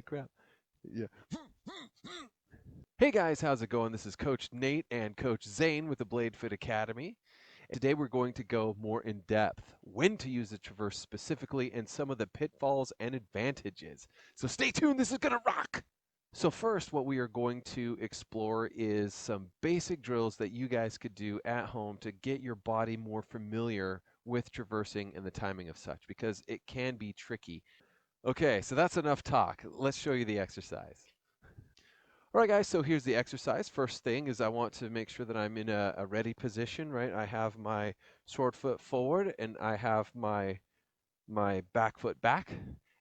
crap. Yeah. Hey guys, how's it going? This is Coach Nate and Coach Zane with the Bladefit Academy. Today we're going to go more in depth, when to use the traverse specifically, and some of the pitfalls and advantages. So stay tuned, this is gonna rock! So first, what we are going to explore is some basic drills that you guys could do at home to get your body more familiar with traversing and the timing of such, because it can be tricky. Okay, so that's enough talk. Let's show you the exercise. All right, guys, so here's the exercise. First thing is I want to make sure that I'm in a ready position, right? I have my short foot forward and I have my back foot back,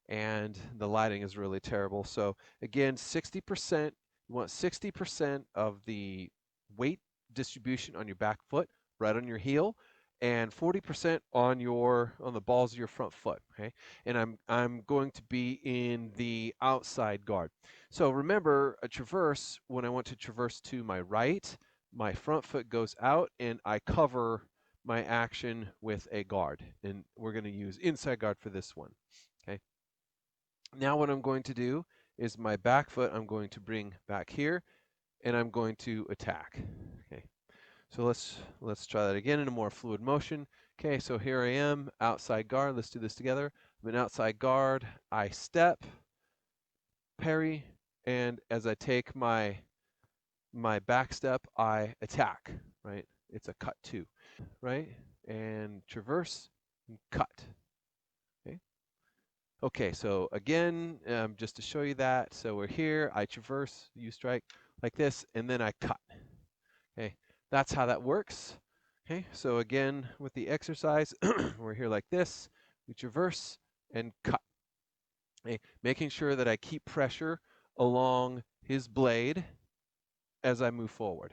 and the lighting is really terrible. So again, 60%, you want 60% of the weight distribution on your back foot, right on your heel, and 40% on the balls of your front foot, okay? And I'm going to be in the outside guard. So remember, a traverse, when I want to traverse to my right, my front foot goes out and I cover my action with a guard, and we're going to use inside guard for this one. Okay. Now what I'm going to do is my back foot I'm going to bring back here, and I'm going to attack. Okay. So let's try that again in a more fluid motion. Okay, so here I am, outside guard. Let's do this together. I'm an outside guard. I step, parry, and as I take my back step, I attack. Right? It's a cut two. Right? And traverse, and cut. Okay. Okay, so again, just to show you that, so we're here, I traverse, you strike like this, and then I cut. Okay, that's how that works. Okay, so again, with the exercise, we're here like this, we traverse and cut. Okay, making sure that I keep pressure along his blade as I move forward.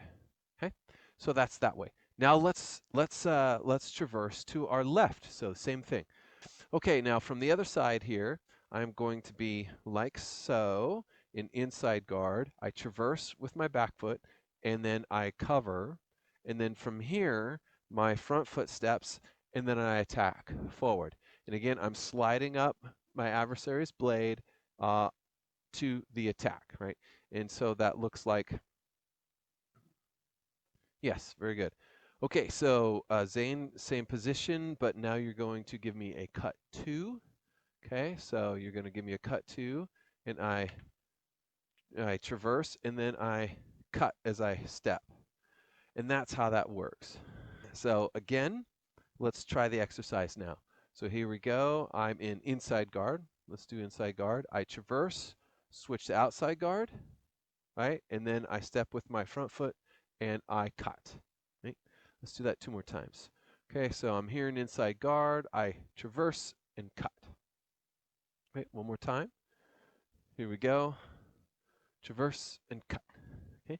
Okay, so that's that way. Now let's traverse to our left. So same thing. Okay, now from the other side here, I'm going to be like so, in inside guard. I traverse with my back foot, and then I cover, and then from here, my front foot steps, and then I attack forward. And again, I'm sliding up my adversary's blade to the attack, right? And so that looks like, yes, very good. Okay, so Zane, same position, but now you're going to give me a cut two. Okay, so you're going to give me a cut two, and I traverse, and then I cut as I step. And that's how that works. So again, let's try the exercise now. So here we go. I'm in inside guard. Let's do inside guard. I traverse, switch to outside guard, right? And then I step with my front foot and I cut. Right? Let's do that two more times. Okay, so I'm here in inside guard. I traverse and cut. Right, one more time. Here we go. Traverse and cut. Okay.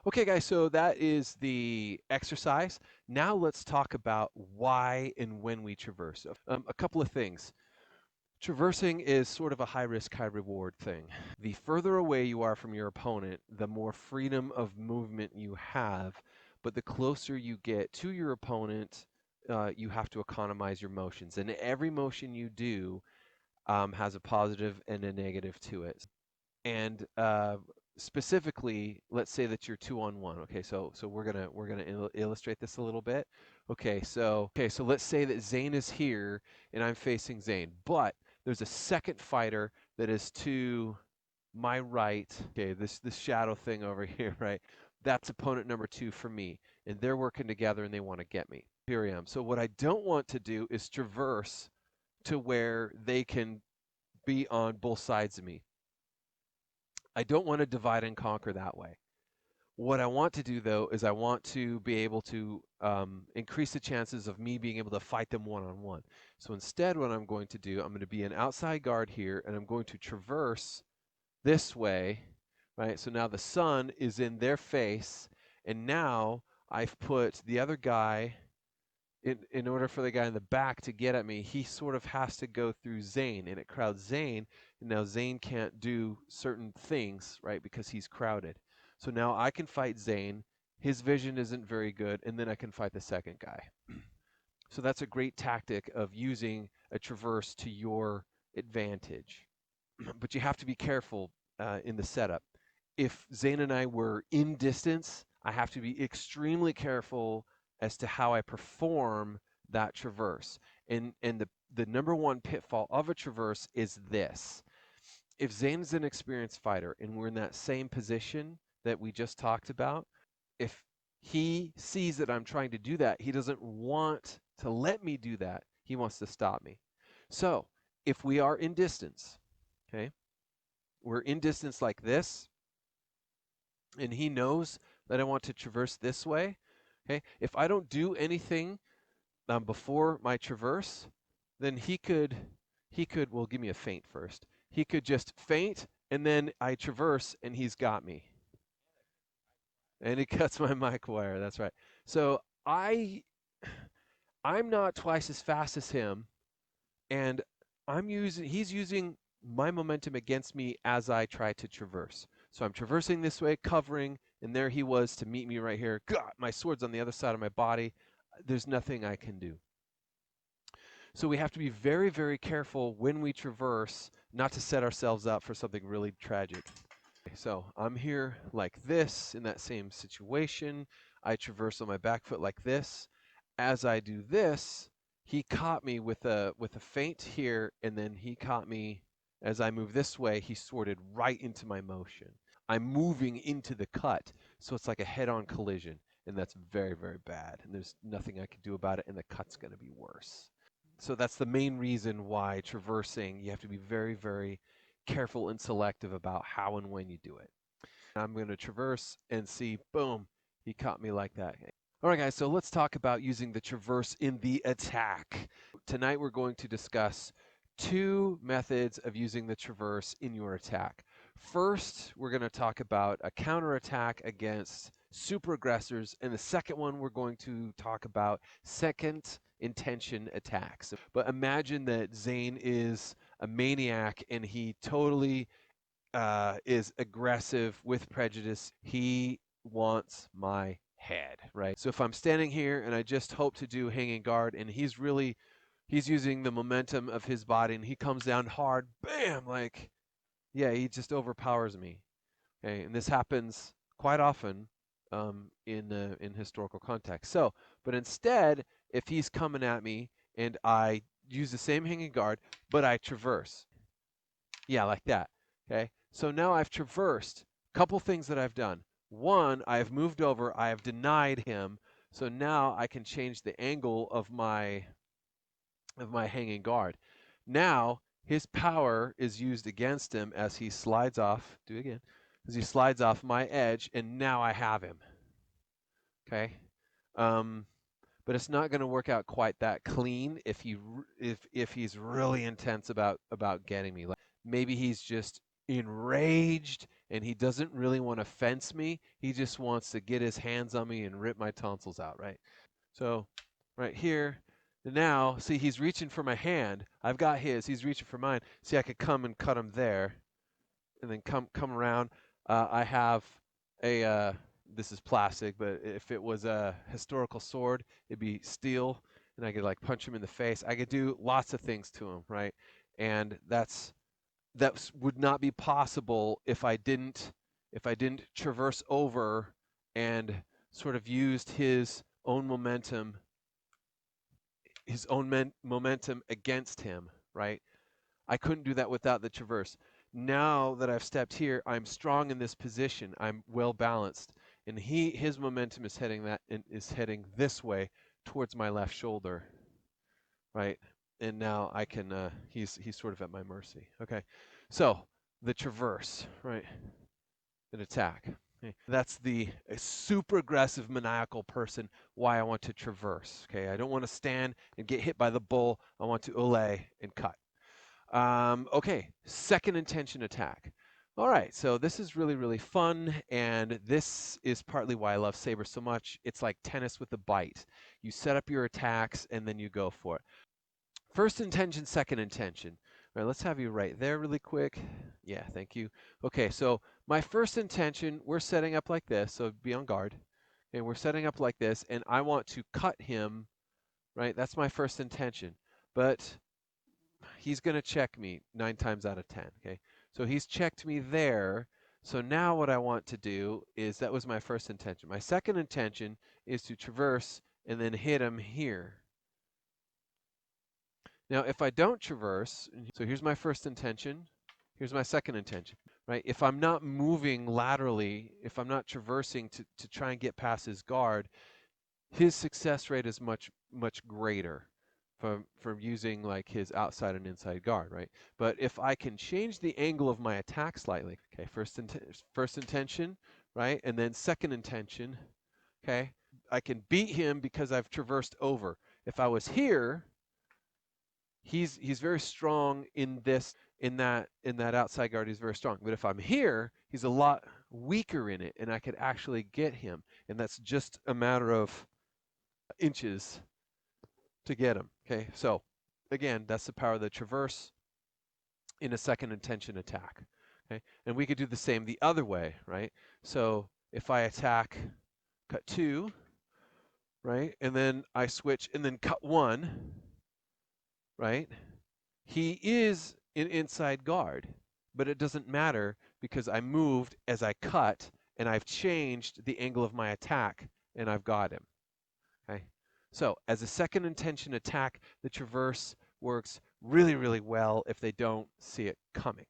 Okay, guys, so that is the exercise. Now let's talk about why and when we traverse. A couple of things. Traversing is sort of a high risk, high reward thing. The further away you are from your opponent, the more freedom of movement you have. But the closer you get to your opponent, you have to economize your motions. And every motion you do has a positive and a negative to it. And specifically, let's say that you're 2-on-1. Okay, so we're gonna illustrate this a little bit. Okay, so let's say that Zane is here and I'm facing Zane, but there's a second fighter that is to my right. Okay, this shadow thing over here, right? That's opponent number 2 for me, and they're working together and they want to get me. Here I am. So what I don't want to do is traverse to where they can be on both sides of me. I don't want to divide and conquer that way. What I want to do, though, is I want to be able to increase the chances of me being able to fight them one-on-one. So instead, what I'm going to do, I'm going to be an outside guard here, and I'm going to traverse this way, right? So now the sun is in their face, and now I've put the other guy, in order for the guy in the back to get at me, he sort of has to go through Zane, and it crowds Zane, and now Zane can't do certain things, right, because he's crowded. So now I can fight Zane, his vision isn't very good, and then I can fight the second guy. So that's a great tactic of using a traverse to your advantage. But you have to be careful in the setup. If Zane and I were in distance, I have to be extremely careful as to how I perform that traverse. And the number one pitfall of a traverse is this. If Zane's an experienced fighter and we're in that same position that we just talked about, if he sees that I'm trying to do that, he doesn't want to let me do that. He wants to stop me. So if we are in distance, okay, we're in distance like this, and he knows that I want to traverse this way, okay, if I don't do anything before my traverse, then well, give me a feint first. He could just feint, and then I traverse, and he's got me. And he cuts my mic wire. That's right. So I'm not twice as fast as him, and he's using my momentum against me as I try to traverse. So I'm traversing this way, covering, and there he was to meet me right here. God, my sword's on the other side of my body. There's nothing I can do. So we have to be very, very careful when we traverse not to set ourselves up for something really tragic. So I'm here like this in that same situation. I traverse on my back foot like this. As I do this, he caught me with a feint here, and then he caught me as I move this way. He sworded right into my motion. I'm moving into the cut, so it's like a head-on collision, and that's very, very bad. And there's nothing I can do about it, and the cut's going to be worse. So that's the main reason why traversing, you have to be very, very careful and selective about how and when you do it. I'm going to traverse and see, boom, he caught me like that. All right, guys, so let's talk about using the traverse in the attack. Tonight we're going to discuss two methods of using the traverse in your attack. First, we're going to talk about a counterattack against super aggressors, and the second one we're going to talk about second intention attacks. But imagine that Zane is a maniac and he totally is aggressive with prejudice. He wants my head, right? So if I'm standing here and I just hope to do hanging guard, and he's using the momentum of his body, and he comes down hard, bam, like, yeah, he just overpowers me. Okay, and this happens quite often in historical context. So, but instead, if he's coming at me and I use the same hanging guard, but I traverse, yeah, like that. Okay, so now I've traversed. A couple things that I've done. One, I have moved over. I have denied him. So now I can change the angle of my hanging guard. Now his power is used against him as he slides off. Do it again. As he slides off my edge, and now I have him. Okay, but it's not going to work out quite that clean if he's really intense about getting me. Like maybe he's just enraged and he doesn't really want to fence me. He just wants to get his hands on me and rip my tonsils out, right? So right here, now, see, he's reaching for my hand. I've got his. He's reaching for mine. See, I could come and cut him there, and then come around. I have a this is plastic, but if it was a historical sword, it'd be steel, and I could like punch him in the face. I could do lots of things to him, right? And that would not be possible if I didn't traverse over and sort of used his own momentum against him, right? I couldn't do that without the traverse. Now that I've stepped here, I'm strong in this position. I'm well balanced, and his momentum is heading this way towards my left shoulder, right? And now I can. He's sort of at my mercy. Okay, so the traverse, right? An attack. Okay. That's a super aggressive, maniacal person. Why I want to traverse. Okay, I don't want to stand and get hit by the bull. I want to olay and cut. Okay, second intention attack. All right, so this is really, really fun, and this is partly why I love Saber so much. It's like tennis with a bite. You set up your attacks, and then you go for it. First intention, second intention. All right, let's have you right there really quick. Yeah, thank you. Okay, so my first intention, we're setting up like this, so be on guard. And we're setting up like this, and I want to cut him, right? That's my first intention. But he's going to check me 9 times out of 10, okay? So he's checked me there. So now what I want to do is, that was my first intention. My second intention is to traverse and then hit him here. Now, if I don't traverse, so here's my first intention, here's my second intention, right? If I'm not moving laterally, if I'm not traversing to try and get past his guard, his success rate is much greater from using like his outside and inside guard, right? But if I can change the angle of my attack slightly, okay, first intention, right? And then second intention, okay? I can beat him because I've traversed over. If I was here, he's very strong in that outside guard. He's very strong. But if I'm here, he's a lot weaker in it, and I could actually get him. And that's just a matter of inches to get him. Okay, so again, that's the power of the traverse in a second intention attack. Okay, and we could do the same the other way, right? So if I attack cut 2, right, and then I switch and then cut 1, right? He is an inside guard, but it doesn't matter because I moved as I cut and I've changed the angle of my attack and I've got him. Okay. So as a second intention attack, the traverse works really well if they don't see it coming.